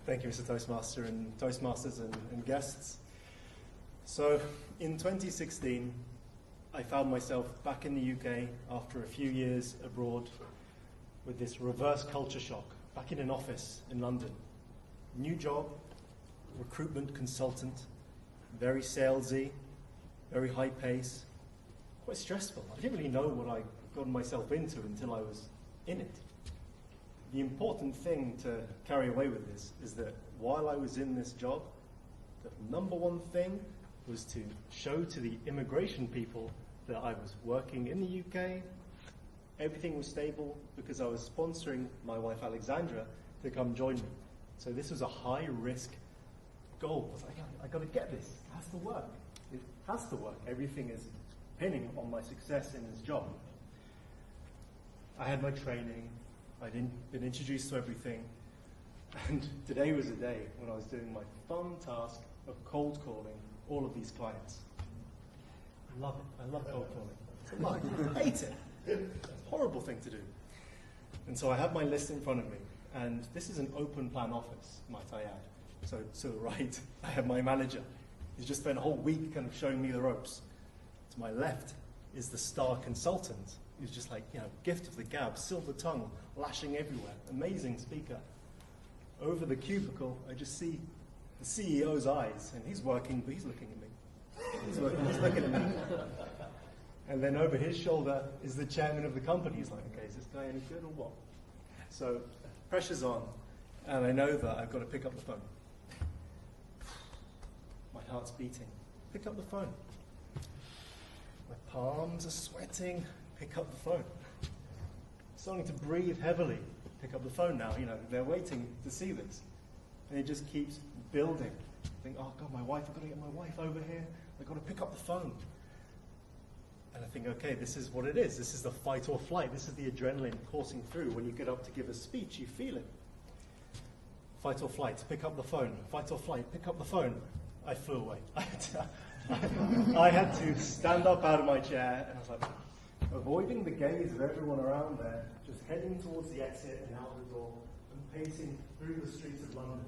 Thank you, Mr. Toastmaster and Toastmasters and guests. So, in 2016, I found myself back in the UK after a few years abroad with this reverse culture shock, back in an office in London. New job, recruitment consultant, very salesy, very high pace, quite stressful. I didn't really know what I got myself into until I was in it. The important thing to carry away with this is that while I was in this job, the number one thing was to show to the immigration people that I was working in the UK, everything was stable because I was sponsoring my wife Alexandra to come join me. So this was a high risk goal. I was like, I got to get this, it has to work. It has to work. Everything is pinning on my success in this job. I had my training, I'd been introduced to everything, and today was a day when I was doing my fun task of cold calling all of these clients. I love it. I love cold calling. It's a lot. I hate it. It's a horrible thing to do. And so I have my list in front of me, and this is an open plan office, might I add. So to the right, I have my manager. He's just spent a whole week kind of showing me the ropes. To my left is the star consultant, who's just like, gift of the gab, silver tongue, lashing everywhere, amazing speaker. Over the cubicle, I just see the CEO's eyes, and he's working, but he's looking at me. He's looking at me. And then over his shoulder is the chairman of the company. He's like, okay, is this guy any good or what? So pressure's on, and I know that I've got to pick up the phone. My heart's beating. Pick up the phone. My palms are sweating. Pick up the phone. Starting to breathe heavily. Pick up the phone now. They're waiting to see this. And it just keeps building. I think, oh God, my wife, I've got to get my wife over here. I've got to pick up the phone. And I think, okay, this is what it is. This is the fight or flight. This is the adrenaline coursing through. When you get up to give a speech, you feel it. Fight or flight, pick up the phone. Fight or flight, pick up the phone. I flew away. I had to stand up out of my chair, and I was like, avoiding the gaze of everyone around there, just heading towards the exit and out the door, and pacing through the streets of London.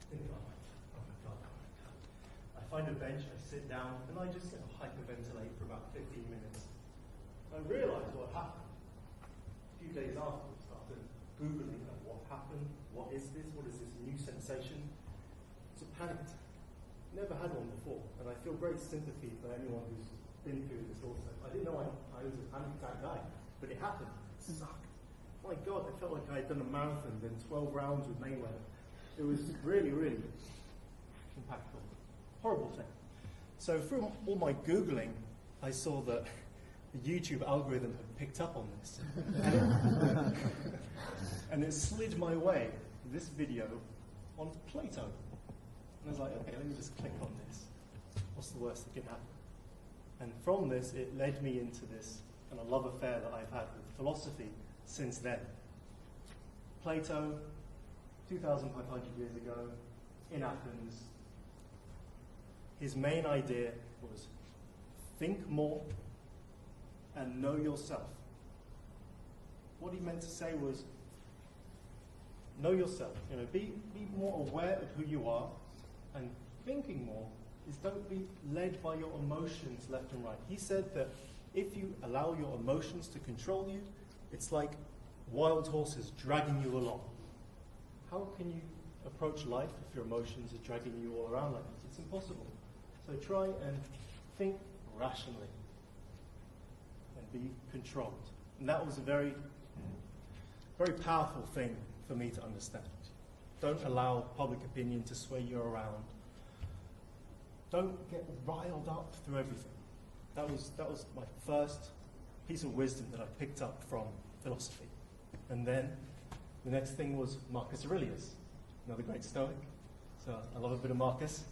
Thinking, oh my God. I find a bench, I sit down, and I just hyperventilate for about 15 minutes. I realised what happened. A few days afterwards, after Googling what happened, what is this new sensation? It's a panic attack. Never had one before, and I feel great sympathy for anyone who's been through this also. I didn't know I was a panic attack guy, but it happened. Suck. My God, I felt like I had done a marathon, then 12 rounds with Mayweather. It was really, really impactful. Horrible thing. So through all my Googling, I saw that the YouTube algorithm had picked up on this. And it slid my way, this video, onto Plato. And I was like, okay, let me just click on this. What's the worst that can happen? And from this, it led me into this kind of love affair that I've had with philosophy since then. Plato, 2,500 years ago, in Athens, his main idea was think more and know yourself. What he meant to say was, know yourself. Be more aware of who you are, and thinking more is don't be led by your emotions left and right. He said that if you allow your emotions to control you, it's like wild horses dragging you along. How can you approach life if your emotions are dragging you all around like this? It's impossible. So try and think rationally and be controlled. And that was a very, very powerful thing for me to understand. Don't allow public opinion to sway you around. Don't get riled up through everything. That was my first piece of wisdom that I picked up from philosophy. And then the next thing was Marcus Aurelius, another great Stoic. So I love a bit of Marcus.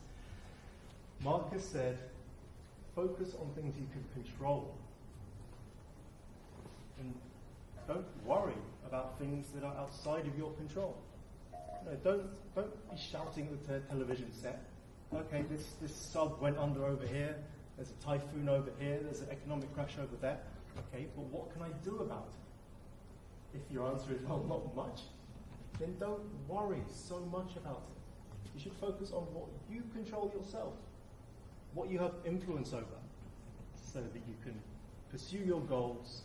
Marcus said, focus on things you can control. And don't worry about things that are outside of your control. Don't be shouting at the television set. Okay, this sub went under over here. There's a typhoon over here. There's an economic crash over there. Okay, but what can I do about it? If your answer is, well, not much, then don't worry so much about it. You should focus on what you control yourself, what you have influence over, so that you can pursue your goals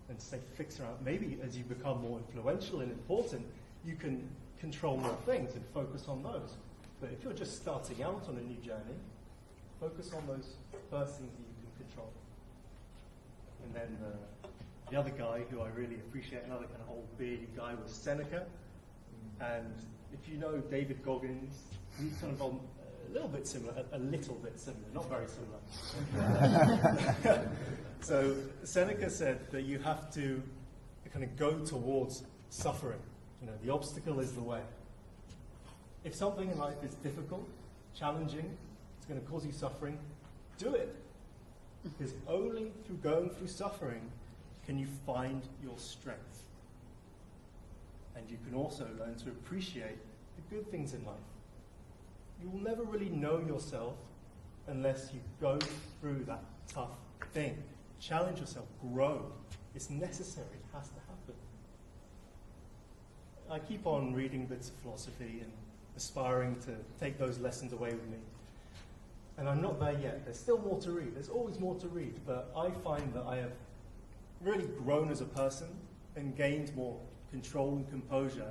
and stay fixed around. Maybe as you become more influential and important, you can control more things and focus on those. But if you're just starting out on a new journey, focus on those first things that you can control. And then the other guy who I really appreciate, another kind of old beardy guy, was Seneca. And if you know David Goggins, he's kind of on a little bit similar, not very similar. So Seneca said that you have to kind of go towards suffering. You know, the obstacle is the way. If something in life is difficult, challenging, it's going to cause you suffering, do it. Because only through going through suffering can you find your strength. And you can also learn to appreciate the good things in life. You will never really know yourself unless you go through that tough thing. Challenge yourself, grow. It's necessary, it has to happen. I keep on reading bits of philosophy and aspiring to take those lessons away with me. And I'm not there yet. There's still more to read. There's always more to read. But I find that I have really grown as a person and gained more control and composure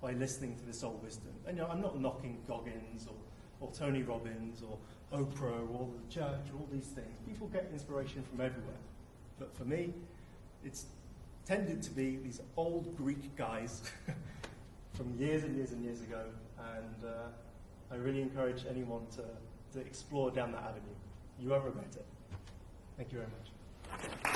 by listening to this old wisdom. And I'm not knocking Goggins or Tony Robbins or Oprah or the church or all these things. People get inspiration from everywhere. But for me, it's tended to be these old Greek guys from years and years and years ago. And I really encourage anyone to explore down that avenue. You won't regret it. Thank you very much.